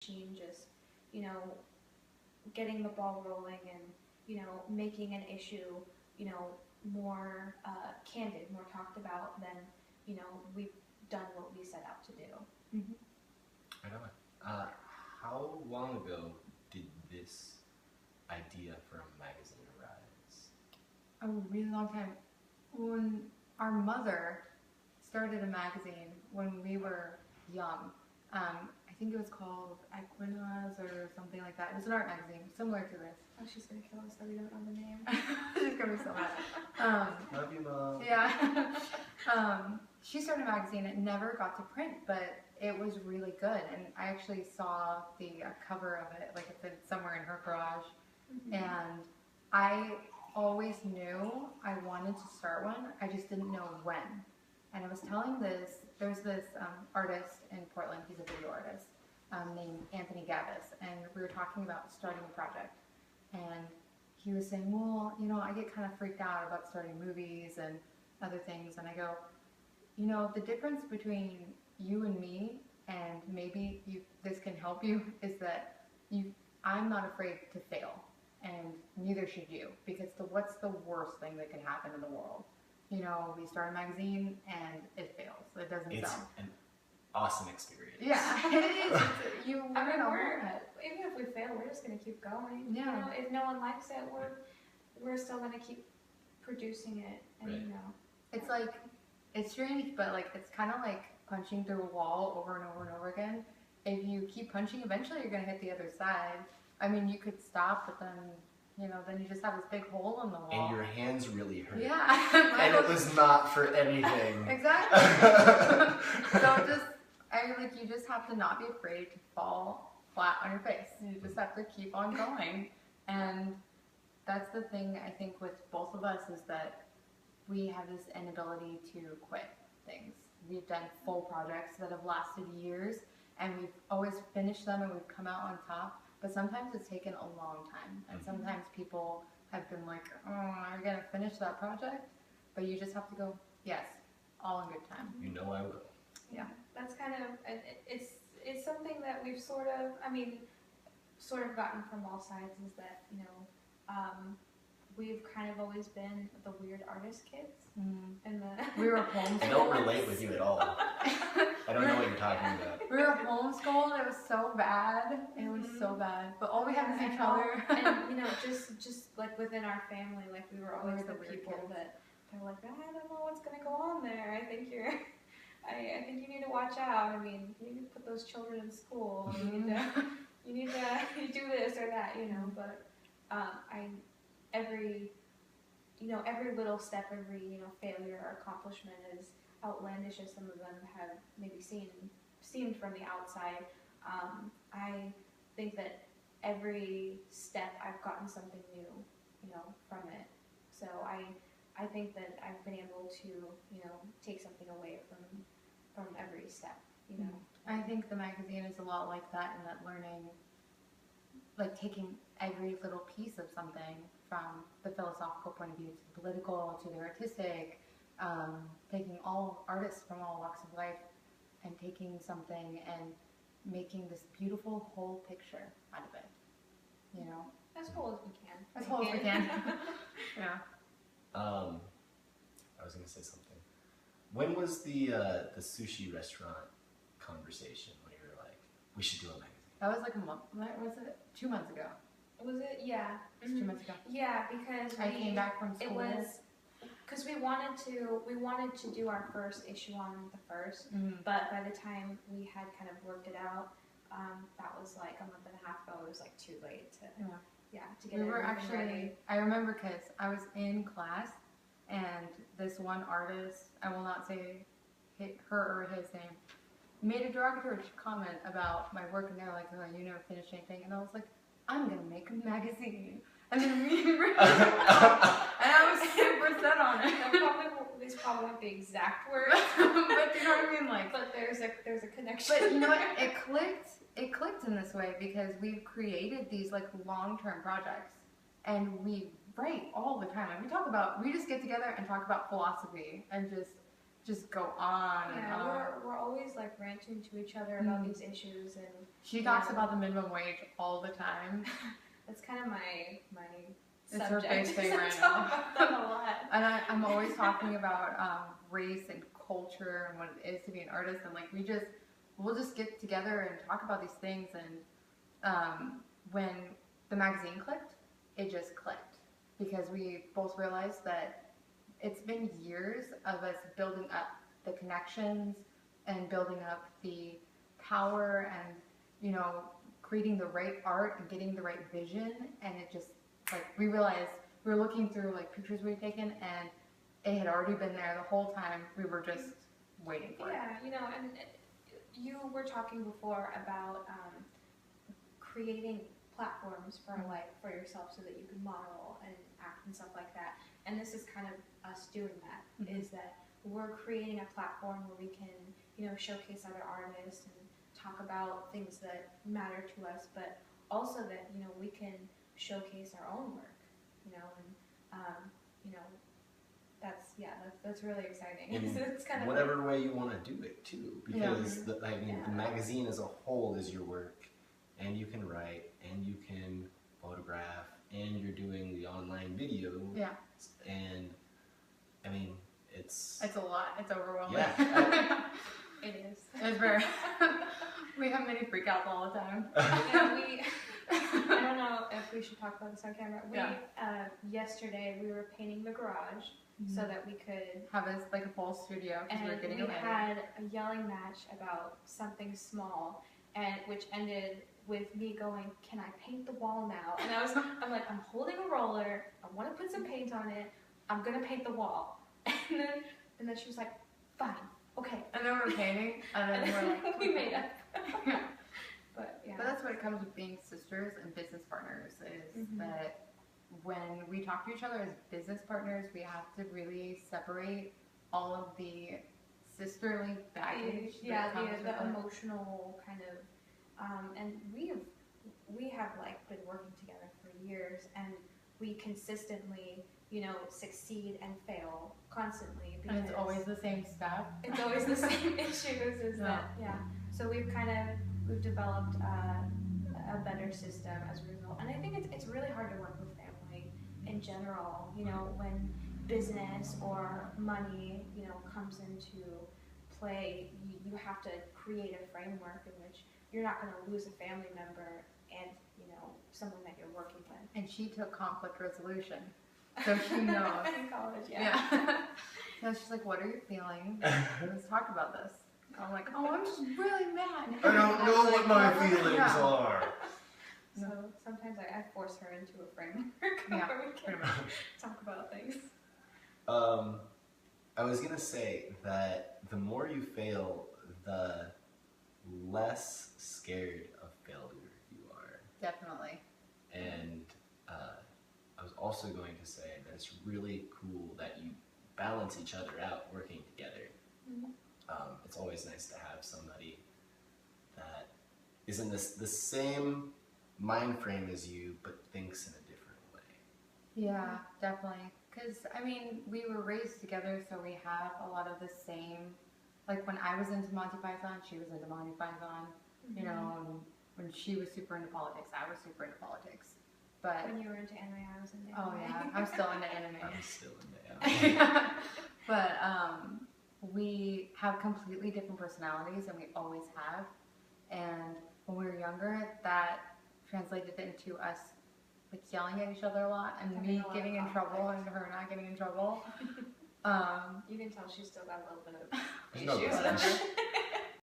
just, you know, getting the ball rolling and, making an issue, more candid, more talked about than, we've done what we set out to do. Mm-hmm. I know it. How long ago did this idea for a magazine arise? A really long time. When our mother started a magazine when we were young, I think it was called Equinas or something like that. It was an art magazine, similar to this. Oh, she's gonna kill us that we don't know the name. She's gonna be so mad. Love you, Mom. Yeah. She started a magazine. It never got to print, but it was really good. And I actually saw the cover of it, like it's somewhere in her garage. Mm-hmm. And I always knew I wanted to start one. I just didn't know when. And I was telling there's this artist in Portland, he's a video artist, named Anthony Gavis, and we were talking about starting a project. And he was saying, well, I get kind of freaked out about starting movies and other things. And I go, the difference between you and me, and maybe this can help you, is that I'm not afraid to fail, and neither should you, because what's the worst thing that can happen in the world? We start a magazine and it fails. It doesn't It's sell. an awesome experience. Yeah, it is. Even if we fail, we're just gonna keep going. Yeah. If no one likes it, we're still gonna keep producing it, and Right. It's like, it's strange, but it's kind of like punching through a wall over and over and over again. If you keep punching, eventually you're gonna hit the other side. I mean, you could stop, but then then you just have this big hole in the wall. And your hands really hurt. Yeah. And it was not for anything. Exactly. So you just have to not be afraid to fall flat on your face. You just have to keep on going. And that's the thing, I think, with both of us, is that we have this inability to quit things. We've done full projects that have lasted years, and we've always finished them and we've come out on top. But sometimes it's taken a long time, and sometimes people have been like, oh, are you going to finish that project? But you just have to go, yes, all in good time. I will. Yeah, that's kind of, it's something that we've sort of gotten from all sides, is that, we've kind of always been the weird artist kids. And we were homeschooled. I don't relate with you at all. I don't know what you're talking about. We were homeschooled. It was so bad. It was so bad. But all we had was each other. And just like within our family, like we were always the people that they're like, I don't know what's gonna go on there. I think you need to watch out. I mean, you need to put those children in school. You need to do this or that, But every little step, every failure or accomplishment, is outlandish as some of them have maybe seemed from the outside. I think that every step I've gotten something new, from it. So I think that I've been able to, take something away from every step, I think the magazine is a lot like that, in that learning, like taking every little piece of something, from the philosophical point of view to the political to the artistic, taking all artists from all walks of life and taking something and making this beautiful whole picture out of it, As whole as we can. As whole as we can. Yeah. I was going to say something. When was the sushi restaurant conversation when you were like, we should do a magazine? That was like a month. Was it 2 months ago? Was it? Yeah. It was 2 months ago. Yeah, because I came back from school. It was because we wanted to do our first issue on the first, but by the time we had kind of worked it out, that was like a month and a half ago. It was like too late to to get. We were actually ready. I remember because I was in class, and this one artist, I will not say her or his name, made a derogatory comment about my work, and they're like, oh, you never finished anything. And I was like, I'm going to make a magazine. And then and I was super set on it. These probably weren't the exact words. But you know what I mean? But there's a connection. But you know what? It clicked in this way because we've created these long-term projects. And we write all the time. And we just get together and talk about philosophy and just just go on and Yeah, on. we're always like ranting to each other about these issues, and She talks about the minimum wage all the time. that's kind of my It's her subject. big thing I right talk now. about that a lot. And I'm always talking about race and culture and what it is to be an artist, and like we'll just get together and talk about these things. And when the magazine clicked, it just clicked because we both realized that it's been years of us building up the connections and building up the power and, you know, creating the right art and getting the right vision. And it just, like, we realized we were looking through, like, pictures we'd taken, and it had already been there the whole time. We were just waiting for it. Yeah, you know, and you were talking before about creating platforms for for yourself so that you can model and act and stuff like that. And this is kind of us doing that. Is that we're creating a platform where we can, you know, showcase other artists and talk about things that matter to us, but also that, you know, we can showcase our own work, you know, and you know, that's really exciting. In It's kind of whatever way you want to do it too, because the magazine as a whole is your work, and you can write, and you can photograph, and you're doing the online video. Yeah. And I mean, it's a lot. It's overwhelming. Yeah. it is. It's very. We have many freakouts all the time. And I don't know if we should talk about this on camera. Yesterday we were painting the garage so that we could have this like a full studio because and we're getting we ready. had a yelling match about something small, and which ended with me going, "Can I paint the wall now?" And I'm like, I'm holding a roller. I want to put some paint on it. I'm gonna paint the wall. And then she was like, "Fine, okay." And then we're painting, and then we're like, we made up. Yeah. But yeah. But that's what it comes with being sisters and business partners is that when we talk to each other as business partners, we have to really separate all of the sisterly baggage. Yeah, that comes with the it. emotional kind of, and we have like been working together for years, and we consistently, you know, succeed and fail constantly. And it's always the same stuff. It's always the same issues. So we've developed a better system as a result, and I think it's really hard to work with family in general. You know, when business or money, you know, comes into play, you have to create a framework in which you're not going to lose a family member and, you know, someone that you're working with. And she took conflict resolution, so she knows. In college, So she's like, "What are you feeling? Let's talk about this." I'm like, "Oh, I'm just really mad." I don't know what my feelings are. So sometimes I force her into a framework Yeah, where we can pretty much. talk about things. I was gonna say that the more you fail, the less scared of failure you are. Definitely. And I was also going to say that it's really cool that you balance each other out working together. It's always nice to have somebody that is in the same mind frame as you, but thinks in a different way. Yeah, definitely. Because, I mean, we were raised together, so we have a lot of the same. Like, when I was into Monty Python, she was into Monty Python. You know, and when she was super into politics, I was super into politics. But When you were into anime, I was into oh anime. yeah, I'm still into anime. I'm still in there. But we have completely different personalities, and we always have. And when we were younger, that translated into us like yelling at each other a lot, and Having me a lot getting of in trouble and her not getting in trouble. You can tell she's still got a little bit of There's no issues. grudge.